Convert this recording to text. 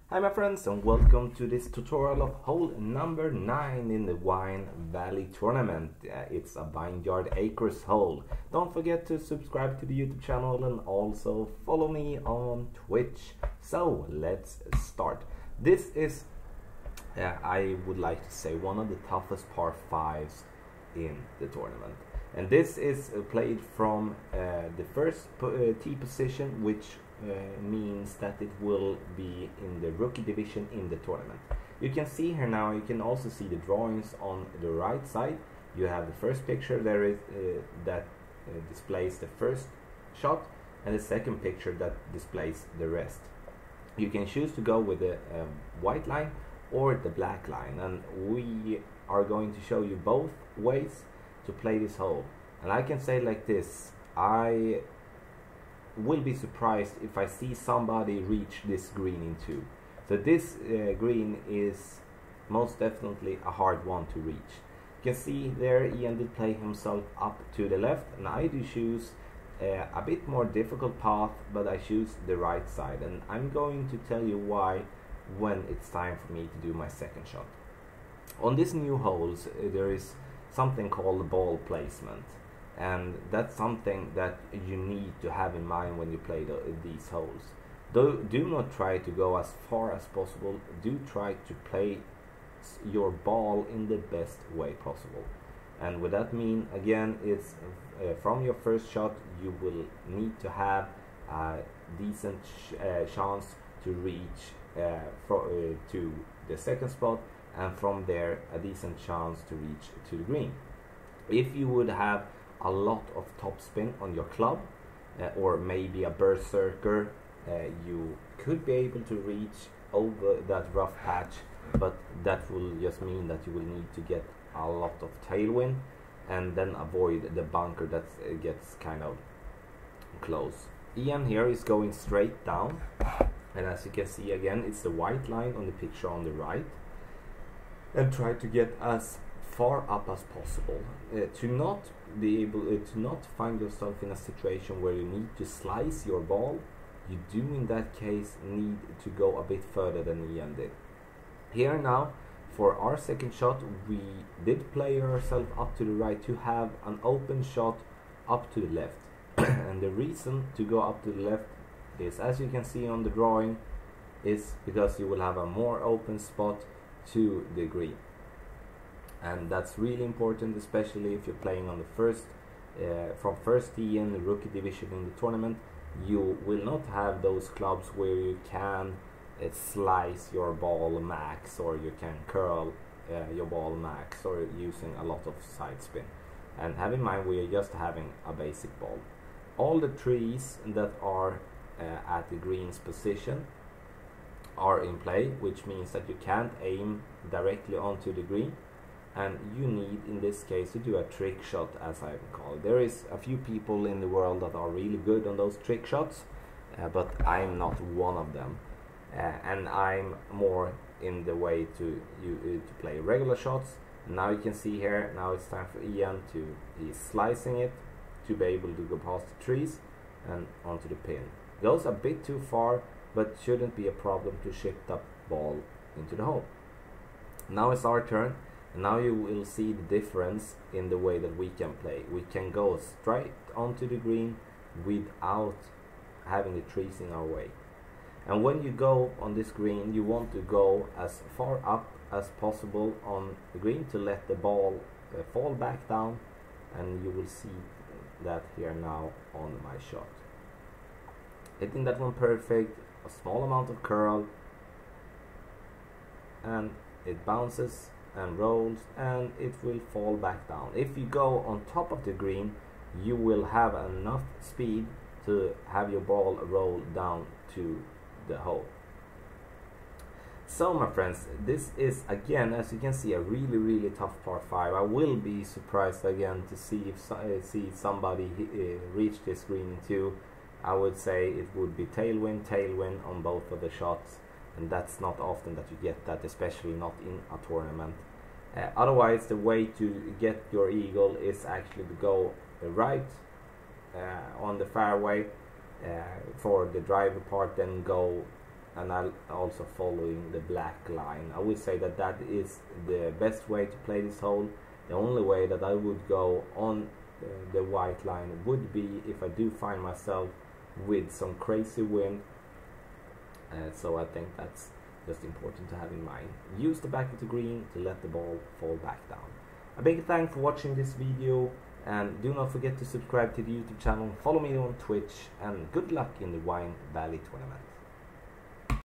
Hi my friends, and welcome to this tutorial of hole number 9 in the Wine Valley tournament. It's a Vineyard Acres hole. Don't forget to subscribe to the YouTube channel and also follow me on Twitch. So let's start. This is, I would like to say, one of the toughest par 5s in the tournament. And this is played from the first tee position, which means that it will be in the rookie division in the tournament. You can see here now, you can also see the drawings on the right side. You have the first picture there is that displays the first shot, and the second picture that displays the rest. You can choose to go with the white line or the black line, and we are going to show you both ways to play this hole. And I can say like this, I will be surprised if I see somebody reach this green in 2. So this green is most definitely a hard one to reach. You can see there Ian did play himself up to the left, and I do choose a bit more difficult path, but I choose the right side, and I'm going to tell you why when it's time for me to do my second shot. On these new holes there is something called ball placement, and that's something that you need to have in mind when you play these holes. Do not try to go as far as possible. Do try to play your ball in the best way possible. And with that mean, again, it's from your first shot you will need to have a decent chance to reach to the second spot, and from there a decent chance to reach to the green. If you would have a lot of topspin on your club, or maybe a berserker, you could be able to reach over that rough patch, but that will just mean that you will need to get a lot of tailwind and then avoid the bunker that gets kind of close. Ian here is going straight down, and as you can see again, it's the white line on the picture on the right, and try to get as far up as possible to not be able to not find yourself in a situation where you need to slice your ball. You do in that case need to go a bit further than Ian did. Here now for our second shot, we did play ourselves up to the right to have an open shot up to the left. And the reason to go up to the left is, as you can see on the drawing, is because you will have a more open spot to the green. And that's really important, especially if you're playing on the first from first tee in the rookie division in the tournament. You will not have those clubs where you can slice your ball max, or you can curl your ball max, or using a lot of side spin. And have in mind, we are just having a basic ball. All the trees that are at the green's position are in play, which means that you can't aim directly onto the green, and you need in this case to do a trick shot, as I call it. There is a few people in the world that are really good on those trick shots, but I'm not one of them, and I'm more in the way to play regular shots. Now you can see here, now it's time for Ian to be slicing it to be able to go past the trees and onto the pin. Goes a bit too far, but shouldn't be a problem to ship that ball into the hole. Now it's our turn, and now you will see the difference in the way that we can play. We can go straight onto the green without having the trees in our way. And when you go on this green, you want to go as far up as possible on the green to let the ball fall back down, and you will see that here now on my shot. Hitting that one perfect, a small amount of curl, and it bounces and rolls, and it will fall back down. If you go on top of the green, you will have enough speed to have your ball roll down to the hole. So my friends, this is again, as you can see, a really tough par 5. I will be surprised again to see if see somebody reach this green in 2. I would say it would be tailwind on both of the shots, and that's not often that you get that, especially not in a tournament. Otherwise, the way to get your eagle is actually to go right on the fairway for the driver part, then go and I'm also following the black line. I would say that that is the best way to play this hole. The only way that I would go on the white line would be if I do find myself with some crazy wind. So I think that's just important to have in mind. Use the back of the green to let the ball fall back down. A big thanks for watching this video, and do not forget to subscribe to the YouTube channel, follow me on Twitch, and good luck in the Wine Valley Tournament.